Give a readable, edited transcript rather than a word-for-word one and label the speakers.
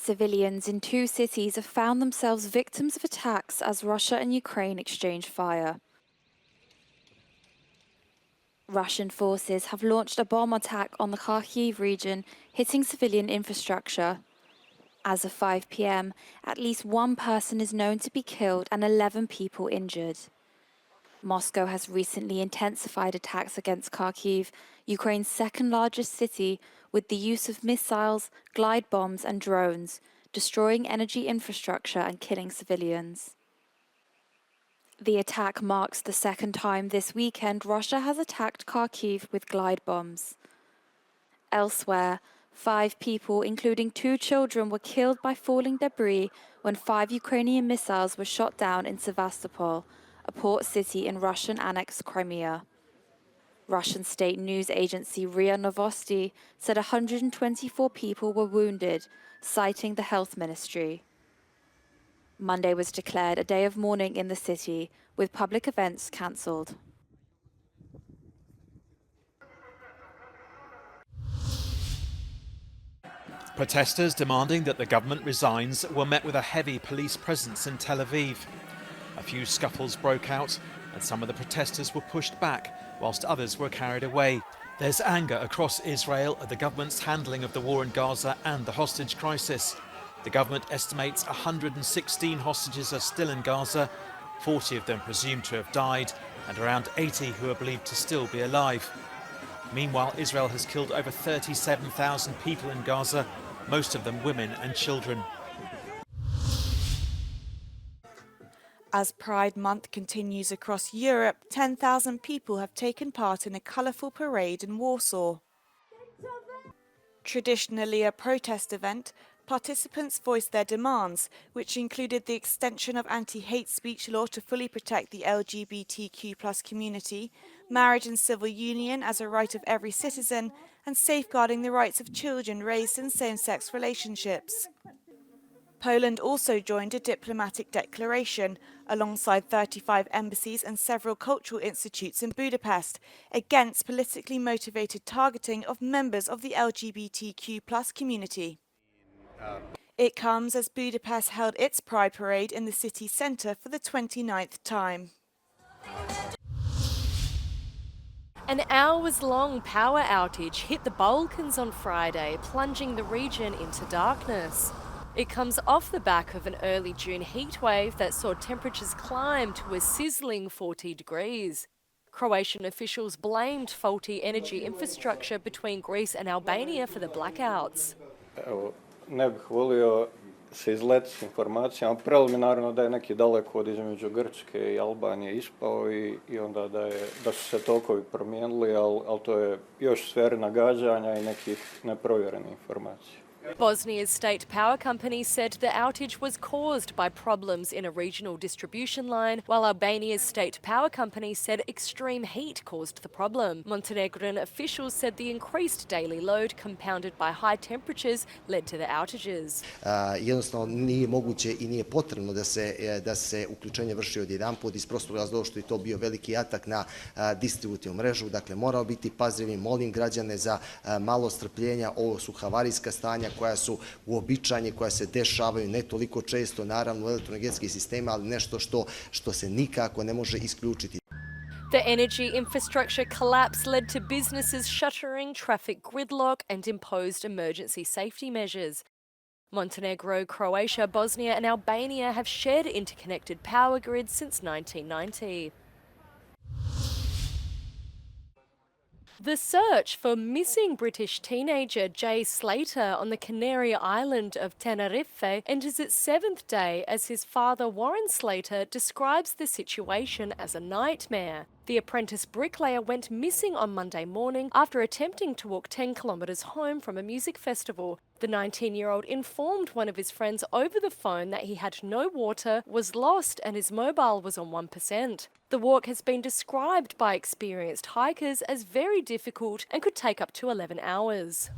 Speaker 1: Civilians in two cities have found themselves victims of attacks as Russia and Ukraine exchange fire. Russian forces have launched a bomb attack on the Kharkiv region, hitting civilian infrastructure. As of 5 p.m., at least one person is known to be killed and 11 people injured. Moscow has recently intensified attacks against Kharkiv, Ukraine's second largest city, with the use of missiles, glide bombs and drones, destroying energy infrastructure and killing civilians. The attack marks the second time this weekend Russia has attacked Kharkiv with glide bombs. Elsewhere, 5 people, including 2 children, were killed by falling debris when 5 Ukrainian missiles were shot down in Sevastopol, a port city in Russian-annexed Crimea. Russian state news agency RIA Novosti said 124 people were wounded, citing the health ministry. Monday was declared a day of mourning in the city, with public events cancelled.
Speaker 2: Protesters demanding that the government resigns were met with a heavy police presence in Tel Aviv. A few scuffles broke out and some of the protesters were pushed back whilst others were carried away. There's anger across Israel at the government's handling of the war in Gaza and the hostage crisis. The government estimates 116 hostages are still in Gaza, 40 of them presumed to have died, and around 80 who are believed to still be alive. Meanwhile, Israel has killed over 37,000 people in Gaza, most of them women and children.
Speaker 3: As Pride Month continues across Europe, 10,000 people have taken part in a colourful parade in Warsaw. Traditionally a protest event, participants voiced their demands, which included the extension of anti-hate speech law to fully protect the LGBTQ+ community, marriage and civil union as a right of every citizen, and safeguarding the rights of children raised in same-sex relationships. Poland also joined a diplomatic declaration, alongside 35 embassies and several cultural institutes in Budapest, against politically motivated targeting of members of the LGBTQ+ community. It comes as Budapest held its Pride Parade in the city centre for the 29th time.
Speaker 4: An hours-long power outage hit the Balkans on Friday, plunging the region into darkness. It comes off the back of an early June heatwave that saw temperatures climb to a sizzling 40 degrees. Croatian officials blamed faulty energy infrastructure between Greece and Albania for the blackouts.
Speaker 5: Ne bih volio se izleti s informacijama, preliminarno da je neki dalekovod između Grčke I Albanije ispao I onda da su se tokovi promijenili, ali to je još sfera nagađanja I nekih neprovjerenih informacija.
Speaker 4: Bosnia's state power company said the outage was caused by problems in a regional distribution line, while Albania's state power company said extreme heat caused the problem. Montenegrin officials said the increased daily load, compounded by high temperatures, led to the outages.
Speaker 6: Jednostavno nije moguće I nije potrebno da se uključenje vrši odjedanput iz prostog razloga što je to bio veliki atak na distributivnu mrežu. Dakle, moramo biti pažljivi, molim građane za malo strpljenja. Ovo su havarijska stanja koja su uobičajena, koja se dešavaju ne toliko često naravno u elektroenergetskim sistemima, ali nešto što se nikako ne može isključiti.
Speaker 4: The energy infrastructure collapse led to businesses shuttering, traffic gridlock and imposed emergency safety measures. Montenegro, Croatia, Bosnia and Albania have shared interconnected power grids since 1990. The search for missing British teenager Jay Slater on the Canary Island of Tenerife enters its 7th day as his father Warren Slater describes the situation as a nightmare. The apprentice bricklayer went missing on Monday morning after attempting to walk 10 kilometres home from a music festival. The 19-year-old informed one of his friends over the phone that he had no water, was lost and his mobile was on 1%. The walk has been described by experienced hikers as very difficult and could take up to 11 hours.